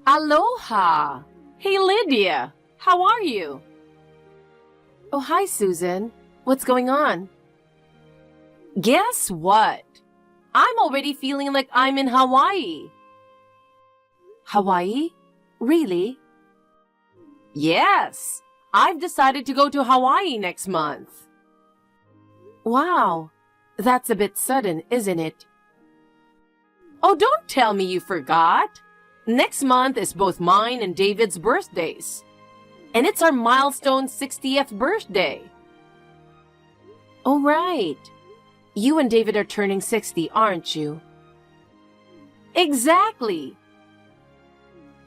Aloha! Hey, Lydia! How are you? Oh, hi, Susan. What's going on? Guess what? I'm already feeling like I'm in Hawaii. Hawaii? Really? Yes! I've decided to go to Hawaii next month. Wow! That's a bit sudden, isn't it? Oh, don't tell me you forgot! Next month is both mine and David's birthdays. And it's our milestone 60th birthday. Oh, right. You and David are turning 60, aren't you? Exactly.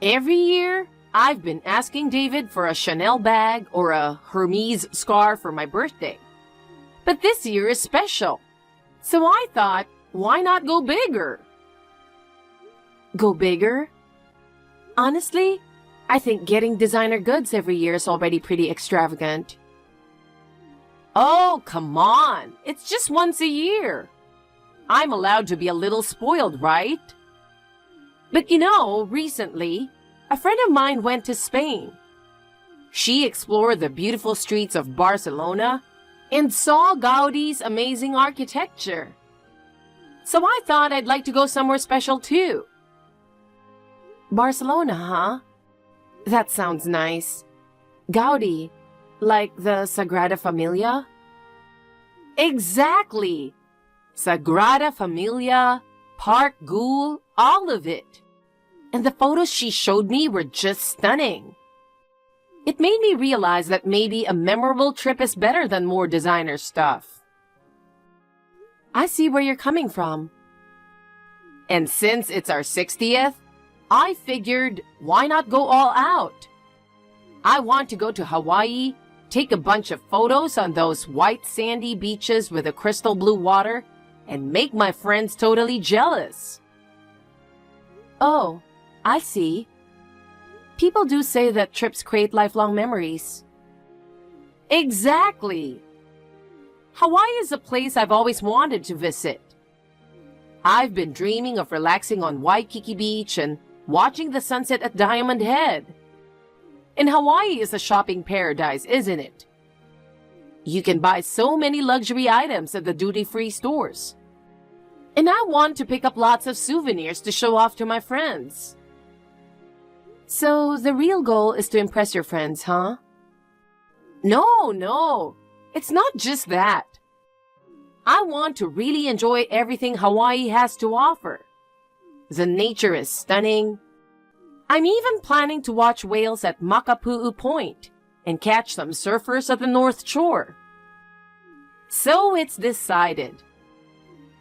Every year, I've been asking David for a Chanel bag or a Hermes scarf for my birthday. But this year is special. So I thought, why not go bigger? Go bigger? Honestly, I think getting designer goods every year is already pretty extravagant. Oh, come on. It's just once a year. I'm allowed to be a little spoiled, right? But recently, a friend of mine went to Spain. She explored the beautiful streets of Barcelona and saw Gaudi's amazing architecture. So I thought I'd like to go somewhere special too. Barcelona, huh? That sounds nice. Gaudi, like the Sagrada Familia? Exactly! Sagrada Familia, Park Güell, all of it. And the photos she showed me were just stunning. It made me realize that maybe a memorable trip is better than more designer stuff. I see where you're coming from. And since it's our 60th, I figured, why not go all out? I want to go to Hawaii, take a bunch of photos on those white sandy beaches with the crystal blue water, and make my friends totally jealous. Oh, I see. People do say that trips create lifelong memories. Exactly. Hawaii is a place I've always wanted to visit. I've been dreaming of relaxing on Waikiki Beach and watching the sunset at Diamond Head. And Hawaii is a shopping paradise, isn't it? You can buy so many luxury items at the duty-free stores. And I want to pick up lots of souvenirs to show off to my friends. So the real goal is to impress your friends, huh? No. It's not just that. I want to really enjoy everything Hawaii has to offer. The nature is stunning. I'm even planning to watch whales at Makapu'u Point and catch some surfers at the North Shore. So it's decided.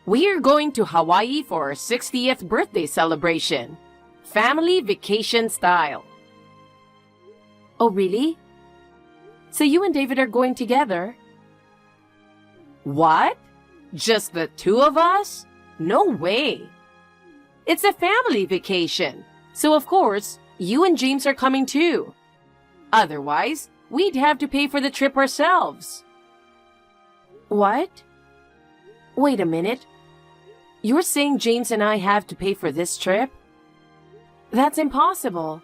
We're going to Hawaii for our 60th birthday celebration. Family vacation style. Oh, really? So you and David are going together? What? Just the two of us? No way. It's a family vacation, so of course, you and James are coming too. Otherwise, we'd have to pay for the trip ourselves. What? Wait a minute. You're saying James and I have to pay for this trip? That's impossible.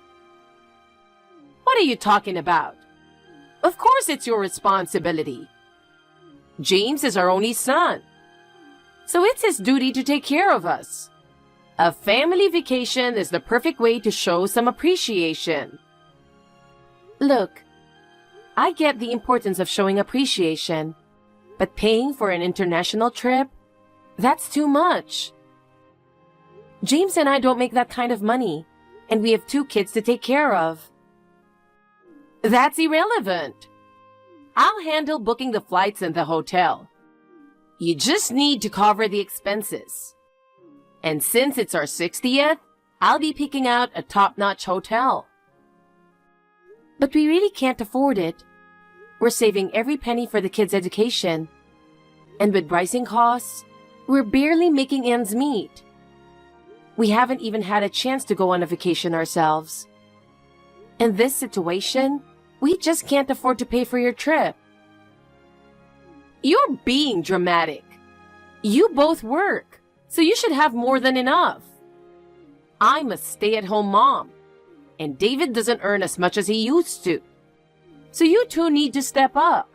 What are you talking about? Of course it's your responsibility. James is our only son, so it's his duty to take care of us. A family vacation is the perfect way to show some appreciation. Look, I get the importance of showing appreciation, but paying for an international trip? That's too much. James and I don't make that kind of money, and we have 2 kids to take care of. That's irrelevant. I'll handle booking the flights and the hotel. You just need to cover the expenses. And since it's our 60th, I'll be picking out a top-notch hotel. But we really can't afford it. We're saving every penny for the kids' education. And with rising costs, we're barely making ends meet. We haven't even had a chance to go on a vacation ourselves. In this situation, we just can't afford to pay for your trip. You're being dramatic. You both work, so you should have more than enough. I'm a stay-at-home mom, and David doesn't earn as much as he used to. So you two need to step up.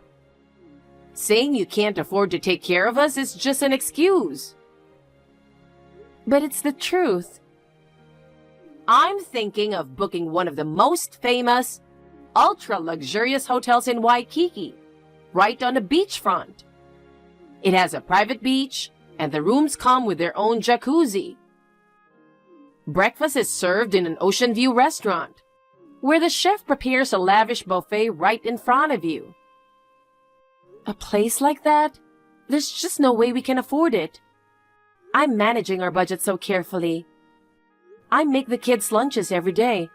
Saying you can't afford to take care of us is just an excuse. But it's the truth. I'm thinking of booking one of the most famous, ultra-luxurious hotels in Waikiki, right on the beachfront. It has a private beach, and the rooms come with their own jacuzzi. Breakfast is served in an ocean view restaurant, where the chef prepares a lavish buffet right in front of you. A place like that? There's just no way we can afford it. I'm managing our budget so carefully. I make the kids' lunches every day,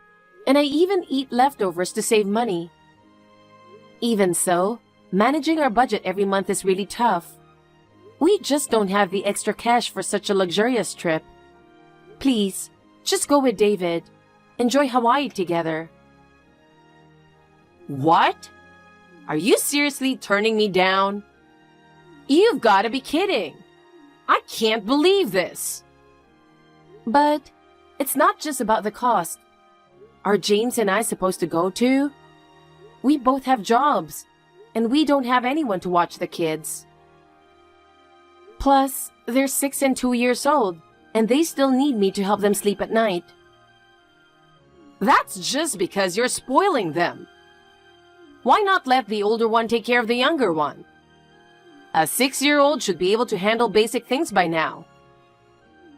and I even eat leftovers to save money. Even so, managing our budget every month is really tough. We just don't have the extra cash for such a luxurious trip. Please, just go with David. Enjoy Hawaii together. What? Are you seriously turning me down? You've got to be kidding. I can't believe this. But it's not just about the cost. Are James and I supposed to go too? We both have jobs, and we don't have anyone to watch the kids. Plus, they're 6 and 2 years old, and they still need me to help them sleep at night. That's just because you're spoiling them. Why not let the older one take care of the younger one? A 6-year-old should be able to handle basic things by now.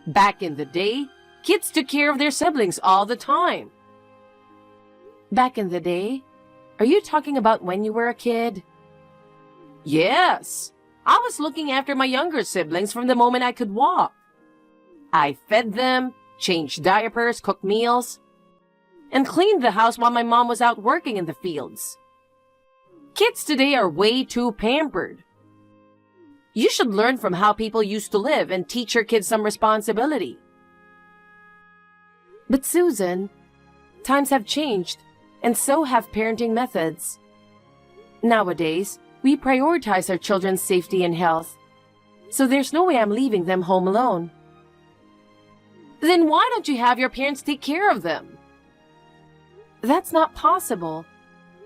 Back in the day, kids took care of their siblings all the time. Back in the day? Are you talking about when you were a kid? Yes. I was looking after my younger siblings from the moment I could walk. I fed them, changed diapers, cooked meals, and cleaned the house while my mom was out working in the fields. Kids today are way too pampered. You should learn from how people used to live and teach your kids some responsibility. But Susan, times have changed, and so have parenting methods. Nowadays, we prioritize our children's safety and health, so there's no way I'm leaving them home alone. Then why don't you have your parents take care of them? That's not possible.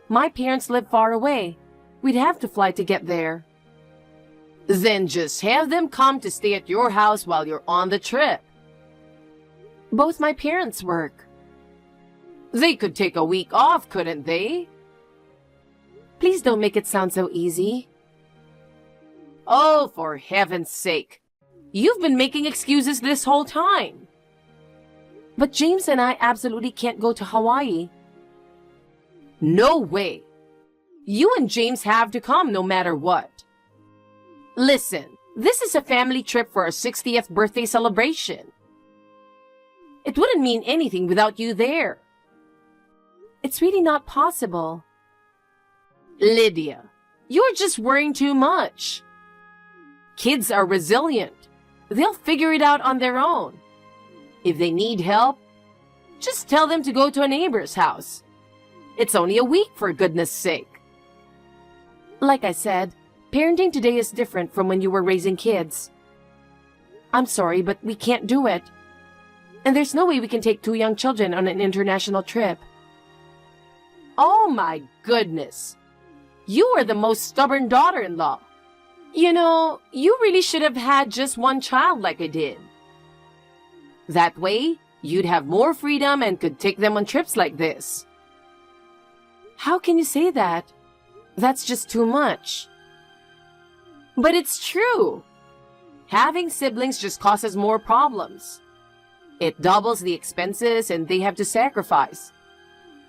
My parents live far away. We'd have to fly to get there. Then just have them come to stay at your house while you're on the trip. Both my parents work. They could take a week off, couldn't they? Please don't make it sound so easy. Oh, for heaven's sake. You've been making excuses this whole time. But James and I absolutely can't go to Hawaii. No way. You and James have to come no matter what. Listen, this is a family trip for our 60th birthday celebration. It wouldn't mean anything without you there. It's really not possible. Lydia, you're just worrying too much. Kids are resilient. They'll figure it out on their own. If they need help, just tell them to go to a neighbor's house. It's only a week, for goodness sake. Like I said, parenting today is different from when you were raising kids. I'm sorry, but we can't do it. And there's no way we can take 2 young children on an international trip. Oh my goodness. You are the most stubborn daughter-in-law. You know, you really should have had just 1 child like I did. That way, you'd have more freedom and could take them on trips like this. How can you say that? That's just too much. But it's true. Having siblings just causes more problems. It doubles the expenses and they have to sacrifice.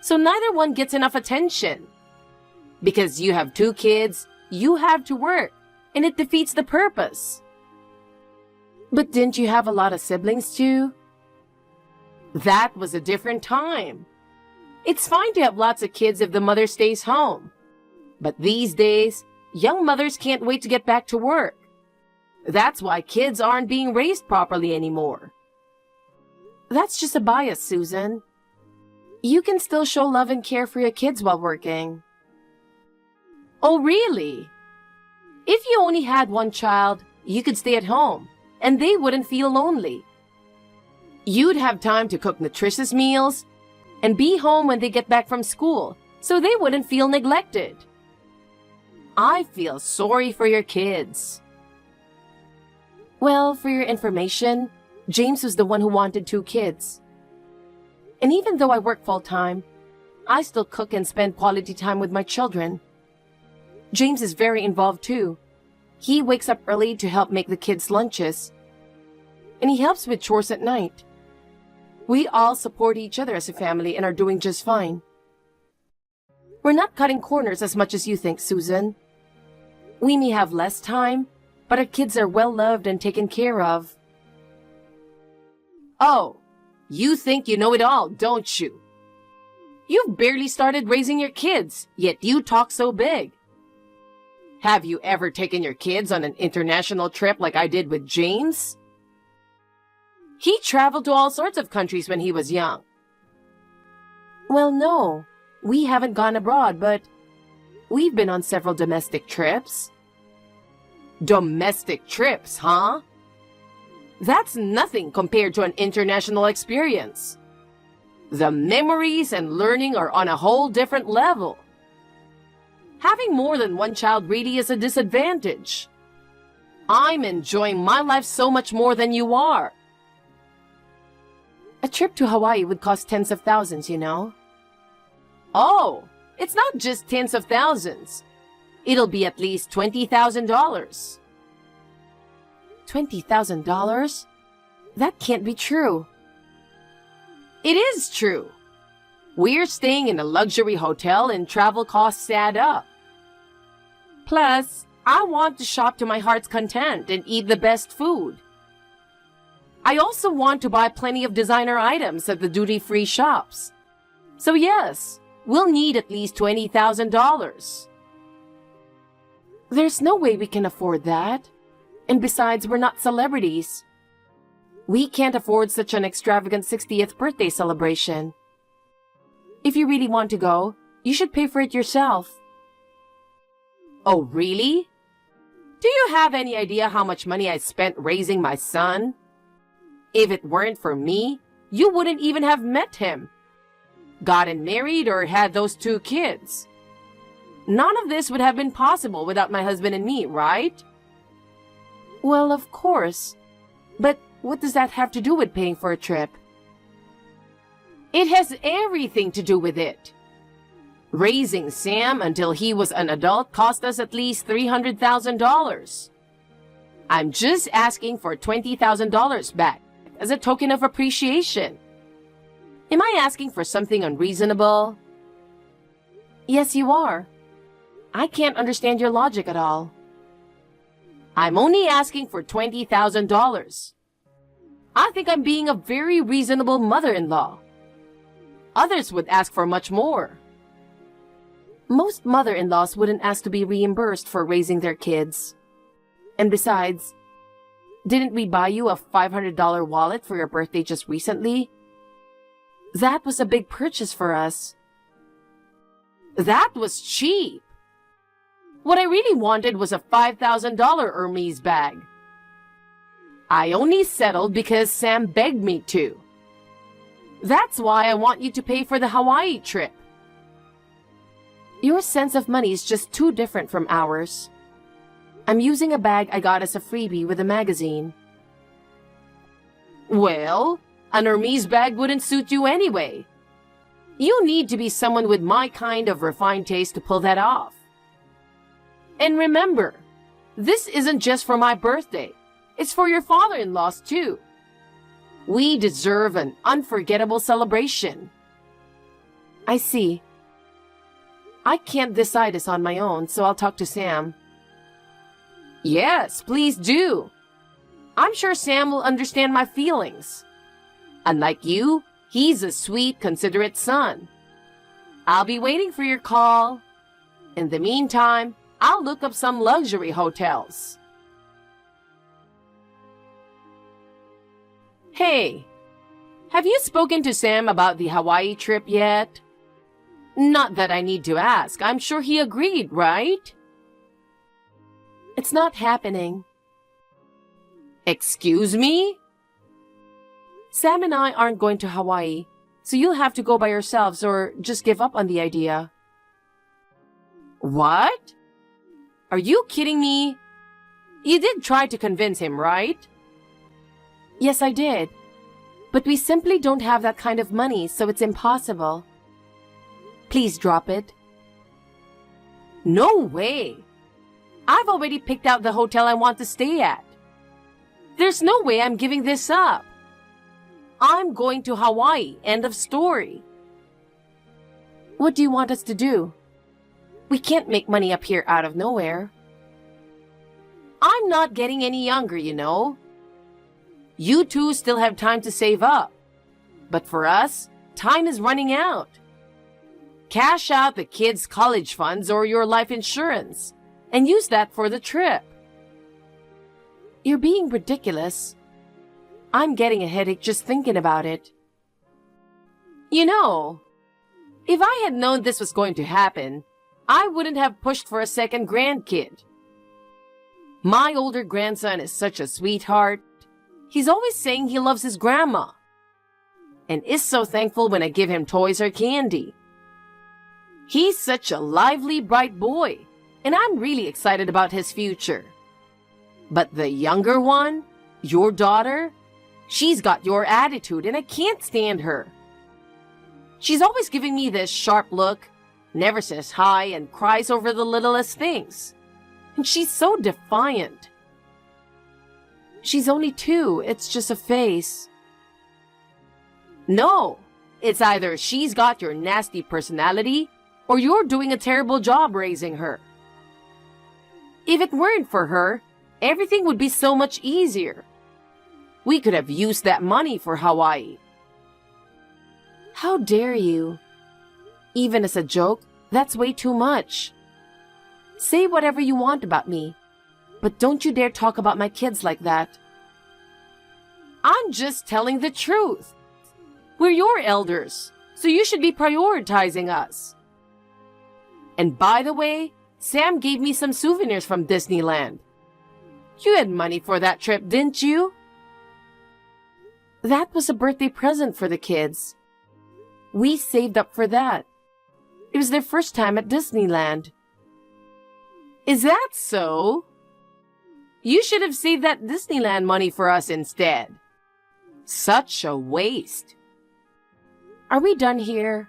So neither one gets enough attention. Because you have 2 kids, you have to work, and it defeats the purpose. But didn't you have a lot of siblings too? That was a different time. It's fine to have lots of kids if the mother stays home. But these days, young mothers can't wait to get back to work. That's why kids aren't being raised properly anymore. That's just a bias, Susan. You can still show love and care for your kids while working. Oh, really? If you only had 1 child, you could stay at home, and they wouldn't feel lonely. You'd have time to cook nutritious meals, and be home when they get back from school so they wouldn't feel neglected. I feel sorry for your kids. Well, for your information, James was the one who wanted 2 kids. And even though I work full-time, I still cook and spend quality time with my children. James is very involved too. He wakes up early to help make the kids' lunches. And he helps with chores at night. We all support each other as a family and are doing just fine. We're not cutting corners as much as you think, Susan. We may have less time, but our kids are well loved and taken care of. Oh, you think you know it all, don't you? You've barely started raising your kids, yet you talk so big. Have you ever taken your kids on an international trip like I did with James? He traveled to all sorts of countries when he was young. Well, no, we haven't gone abroad, but we've been on several domestic trips. Domestic trips, huh? That's nothing compared to an international experience. The memories and learning are on a whole different level. Having more than one child really is a disadvantage. I'm enjoying my life so much more than you are. A trip to Hawaii would cost tens of thousands, you know. Oh, it's not just tens of thousands. It'll be at least $20,000. $20,000? That can't be true. It is true. We're staying in a luxury hotel and travel costs add up. Plus, I want to shop to my heart's content and eat the best food. I also want to buy plenty of designer items at the duty-free shops. So yes, we'll need at least $20,000. There's no way we can afford that. And besides, we're not celebrities. We can't afford such an extravagant 60th birthday celebration. If you really want to go, you should pay for it yourself. Oh, really? Do you have any idea how much money I spent raising my son? If it weren't for me, you wouldn't even have met him, gotten married, or had those 2 kids. None of this would have been possible without my husband and me, right? Well, of course. But what does that have to do with paying for a trip? It has everything to do with it. Raising Sam until he was an adult cost us at least $300,000. I'm just asking for $20,000 back as a token of appreciation. Am I asking for something unreasonable? Yes, you are. I can't understand your logic at all. I'm only asking for $20,000. I think I'm being a very reasonable mother-in-law. Others would ask for much more. Most mother-in-laws wouldn't ask to be reimbursed for raising their kids. And besides, didn't we buy you a $500 wallet for your birthday just recently? That was a big purchase for us. That was cheap. What I really wanted was a $5,000 Hermes bag. I only settled because Sam begged me to. That's why I want you to pay for the Hawaii trip. Your sense of money is just too different from ours. I'm using a bag I got as a freebie with a magazine. Well, an Hermes bag wouldn't suit you anyway. You need to be someone with my kind of refined taste to pull that off. And remember, this isn't just for my birthday. It's for your father-in-law's too. We deserve an unforgettable celebration. I see. I can't decide this on my own, so I'll talk to Sam. Yes, please do. I'm sure Sam will understand my feelings. Unlike you, he's a sweet, considerate son. I'll be waiting for your call. In the meantime, I'll look up some luxury hotels. Hey, have you spoken to Sam about the Hawaii trip yet? Not that I need to ask. I'm sure he agreed, right? It's not happening. Excuse me? Sam and I aren't going to Hawaii. So you'll have to go by yourselves or just give up on the idea. What? Are you kidding me? You did try to convince him, right? Yes, I did. But we simply don't have that kind of money, so it's impossible. Please drop it. No way. I've already picked out the hotel I want to stay at. There's no way I'm giving this up. I'm going to Hawaii. End of story. What do you want us to do? We can't make money up here out of nowhere. I'm not getting any younger, you know. You two still have time to save up. But for us, time is running out. Cash out the kids' college funds or your life insurance and use that for the trip. You're being ridiculous. I'm getting a headache just thinking about it. You know, if I had known this was going to happen, I wouldn't have pushed for a second grandkid. My older grandson is such a sweetheart. He's always saying he loves his grandma and is so thankful when I give him toys or candy. He's such a lively, bright boy, and I'm really excited about his future. But the younger one, your daughter, she's got your attitude and I can't stand her. She's always giving me this sharp look, never says hi, and cries over the littlest things. And she's so defiant. She's only 2, it's just a face. No, it's either she's got your nasty personality or you're doing a terrible job raising her. If it weren't for her, everything would be so much easier. We could have used that money for Hawaii. How dare you? Even as a joke, that's way too much. Say whatever you want about me, but don't you dare talk about my kids like that. I'm just telling the truth. We're your elders, so you should be prioritizing us. And by the way, Sam gave me some souvenirs from Disneyland. You had money for that trip, didn't you? That was a birthday present for the kids. We saved up for that. It was their first time at Disneyland. Is that so? You should have saved that Disneyland money for us instead. Such a waste. Are we done here?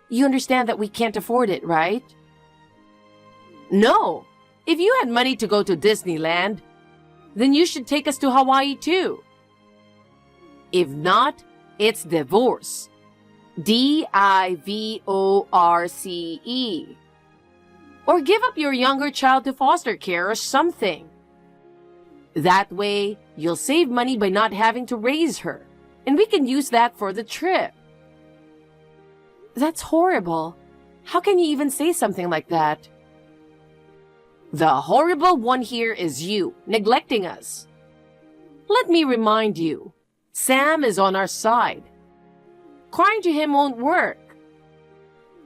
You understand that we can't afford it, right? No. If you had money to go to Disneyland, then you should take us to Hawaii too. If not, it's divorce. D-I-V-O-R-C-E. Or give up your younger child to foster care or something. That way, you'll save money by not having to raise her, and we can use that for the trip. That's horrible. How can you even say something like that? The horrible one here is you, neglecting us. Let me remind you, Sam is on our side. Crying to him won't work.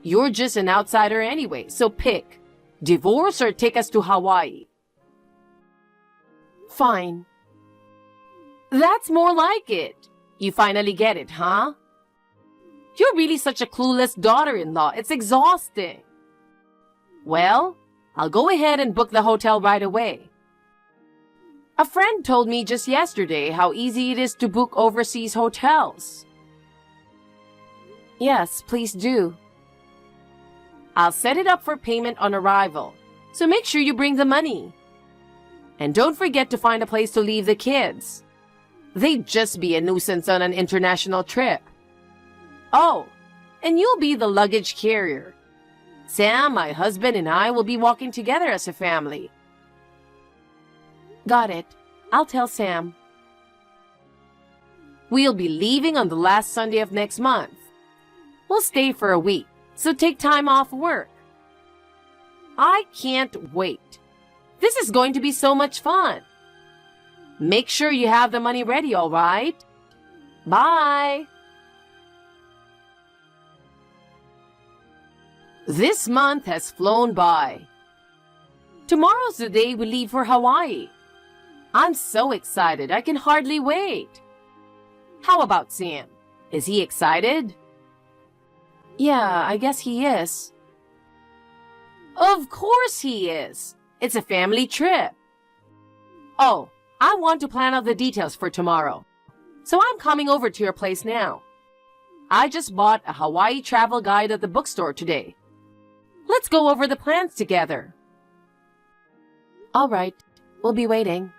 You're just an outsider anyway, so pick. Divorce or take us to Hawaii? Fine. That's more like it. You finally get it, huh? You're really such a clueless daughter-in-law. It's exhausting. Well, I'll go ahead and book the hotel right away. A friend told me just yesterday how easy it is to book overseas hotels. Yes, please do. I'll set it up for payment on arrival, so make sure you bring the money. And don't forget to find a place to leave the kids. They'd just be a nuisance on an international trip. Oh, and you'll be the luggage carrier. Sam, my husband, and I will be walking together as a family. Got it. I'll tell Sam. We'll be leaving on the last Sunday of next month. We'll stay for a week, so take time off work. I can't wait. This is going to be so much fun. Make sure you have the money ready, all right? Bye. This month has flown by. Tomorrow's the day we leave for Hawaii. I'm so excited, I can hardly wait. How about Sam? Is he excited? Yeah, I guess he is. Of course he is. It's a family trip. Oh, I want to plan out the details for tomorrow. So I'm coming over to your place now. I just bought a Hawaii travel guide at the bookstore today. Let's go over the plans together. All right, we'll be waiting.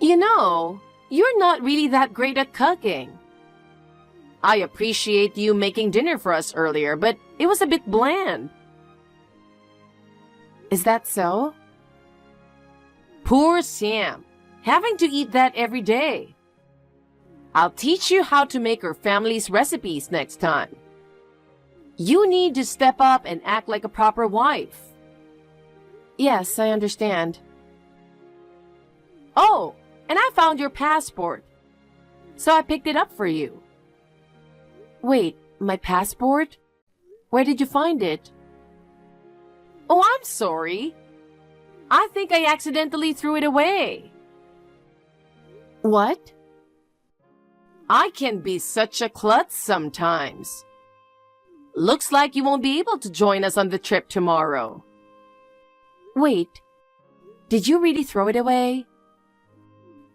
You know, you're not really that great at cooking. I appreciate you making dinner for us earlier, but it was a bit bland. Is that so? Poor Sam, having to eat that every day. I'll teach you how to make her family's recipes next time. You need to step up and act like a proper wife. Yes, I understand. Oh, and I found your passport. So I picked it up for you. Wait, my passport? Where did you find it? Oh, I'm sorry. I think I accidentally threw it away. What? I can be such a klutz sometimes. Looks like you won't be able to join us on the trip tomorrow. Wait, did you really throw it away?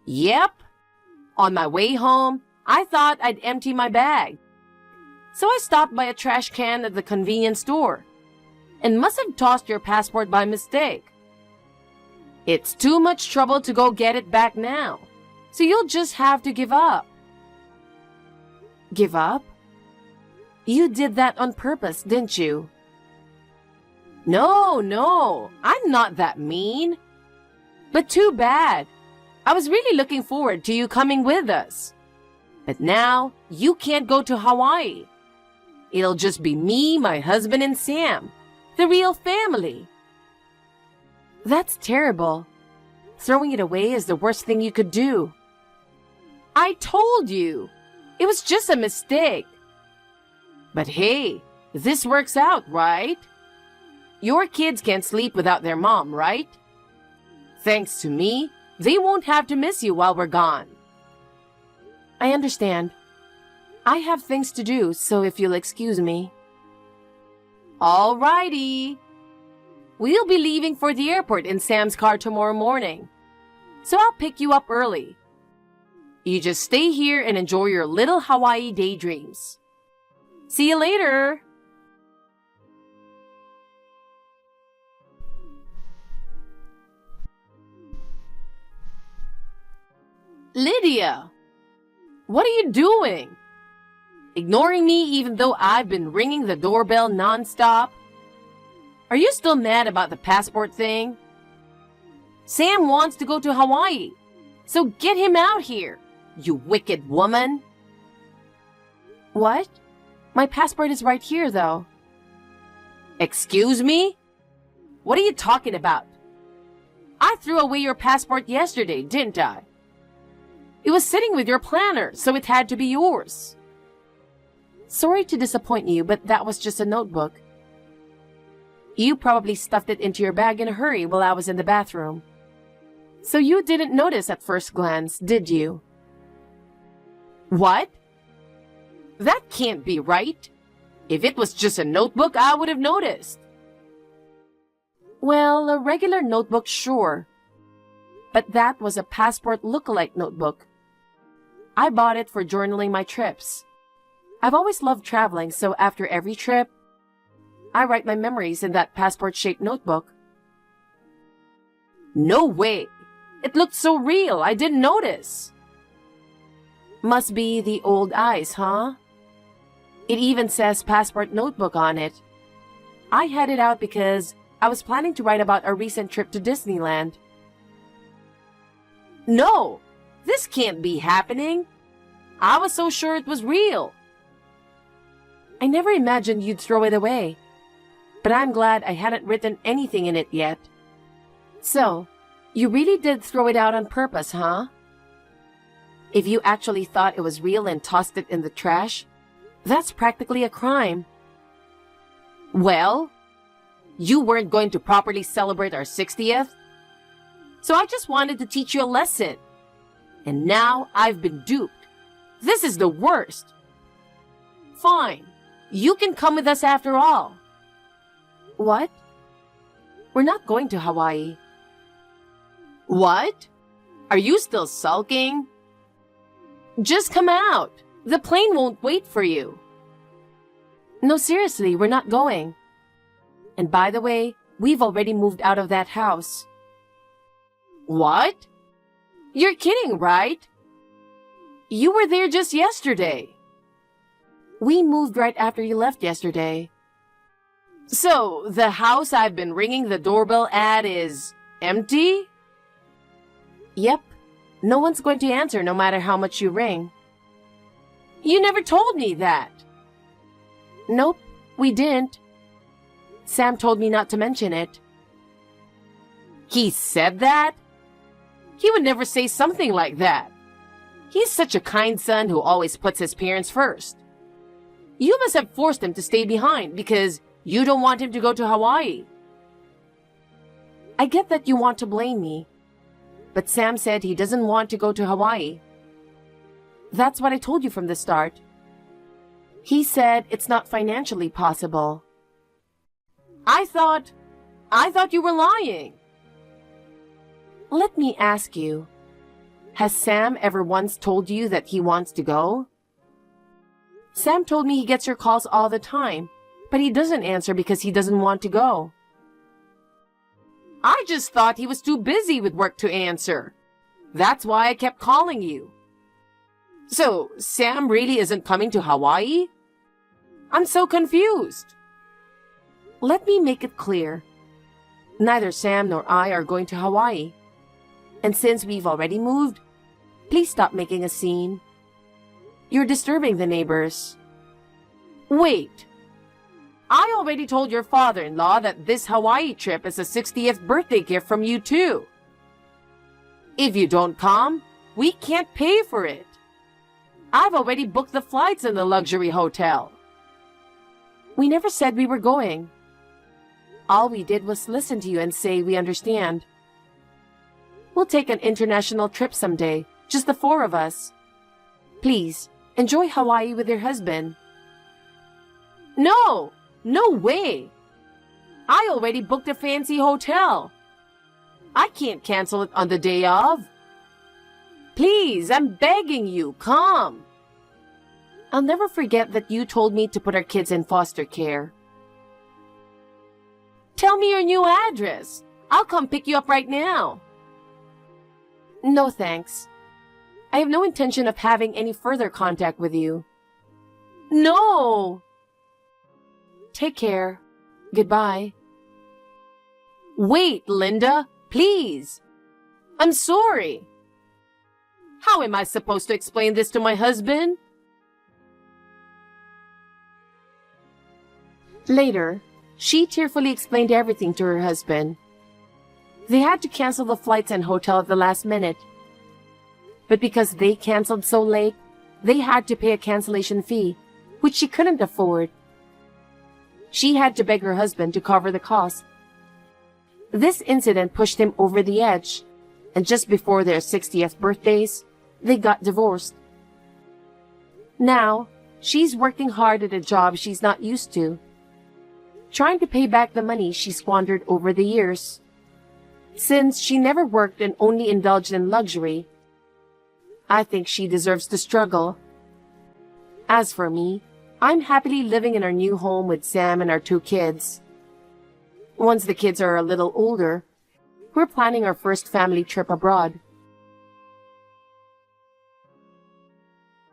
Yep. On my way home, I thought I'd empty my bag. So I stopped by a trash can at the convenience store and must have tossed your passport by mistake. It's too much trouble to go get it back now, so you'll just have to give up. Give up? You did that on purpose, didn't you? No, I'm not that mean. But too bad. I was really looking forward to you coming with us. But now, you can't go to Hawaii. It'll just be me, my husband, and Sam, the real family. That's terrible. Throwing it away is the worst thing you could do. I told you. It was just a mistake. But hey, this works out, right? Your kids can't sleep without their mom, right? Thanks to me, they won't have to miss you while we're gone. I understand. I have things to do, so if you'll excuse me. All righty. We'll be leaving for the airport in Sam's car tomorrow morning, so I'll pick you up early. You just stay here and enjoy your little Hawaii daydreams. See you later! Lydia! What are you doing? Ignoring me even though I've been ringing the doorbell nonstop? Are you still mad about the passport thing? Sam wants to go to Hawaii, so get him out here, you wicked woman! What? My passport is right here, though. Excuse me? What are you talking about? I threw away your passport yesterday, didn't I? It was sitting with your planner, so it had to be yours. Sorry to disappoint you, but that was just a notebook. You probably stuffed it into your bag in a hurry while I was in the bathroom. So you didn't notice at first glance, did you? What? That can't be right. If it was just a notebook, I would have noticed. Well, a regular notebook, sure. But that was a passport look-alike notebook. I bought it for journaling my trips. I've always loved traveling, so after every trip, I write my memories in that passport-shaped notebook. No way! It looked so real, I didn't notice. Must be the old eyes, huh? It even says passport notebook on it. I had it out because I was planning to write about a recent trip to Disneyland. No! This can't be happening! I was so sure it was real. I never imagined you'd throw it away, but I'm glad I hadn't written anything in it yet. So, you really did throw it out on purpose, huh? If you actually thought it was real and tossed it in the trash, that's practically a crime. Well, you weren't going to properly celebrate our 60th, so I just wanted to teach you a lesson. And now I've been duped. This is the worst. Fine. You can come with us after all. What? We're not going to Hawaii. What? Are you still sulking? Just come out. The plane won't wait for you. No, seriously, we're not going. And by the way, we've already moved out of that house. What? You're kidding, right? You were there just yesterday. We moved right after you left yesterday. So, the house I've been ringing the doorbell at is empty? Yep. No one's going to answer no matter how much you ring. You never told me that. Nope, we didn't. Sam told me not to mention it. He said that? He would never say something like that. He's such a kind son who always puts his parents first. You must have forced him to stay behind because you don't want him to go to Hawaii. I get that you want to blame me, but Sam said he doesn't want to go to Hawaii. That's what I told you from the start. He said it's not financially possible. I thought you were lying. Let me ask you, has Sam ever once told you that he wants to go? Sam told me he gets your calls all the time, but he doesn't answer because he doesn't want to go. I just thought he was too busy with work to answer. That's why I kept calling you. So, Sam really isn't coming to Hawaii? I'm so confused. Let me make it clear. Neither Sam nor I are going to Hawaii. And since we've already moved, please stop making a scene. You're disturbing the neighbors. Wait. I already told your father-in-law that this Hawaii trip is a 60th birthday gift from you too. If you don't come, we can't pay for it. I've already booked the flights in the luxury hotel. We never said we were going. All we did was listen to you and say we understand. We'll take an international trip someday, just the four of us. Please, enjoy Hawaii with your husband. No! No way! I already booked a fancy hotel. I can't cancel it on the day of. Please, I'm begging you, come. I'll never forget that you told me to put our kids in foster care. Tell me your new address. I'll come pick you up right now. No, thanks. I have no intention of having any further contact with you. No! Take care. Goodbye. Wait, Linda, please. I'm sorry. How am I supposed to explain this to my husband? Later, she tearfully explained everything to her husband. They had to cancel the flights and hotel at the last minute. But because they canceled so late, they had to pay a cancellation fee, which she couldn't afford. She had to beg her husband to cover the cost. This incident pushed him over the edge, and just before their 60th birthdays, they got divorced. Now, she's working hard at a job she's not used to, trying to pay back the money she squandered over the years. Since she never worked and only indulged in luxury, I think she deserves to struggle. As for me, I'm happily living in our new home with Sam and our 2 kids. Once the kids are a little older, we're planning our first family trip abroad.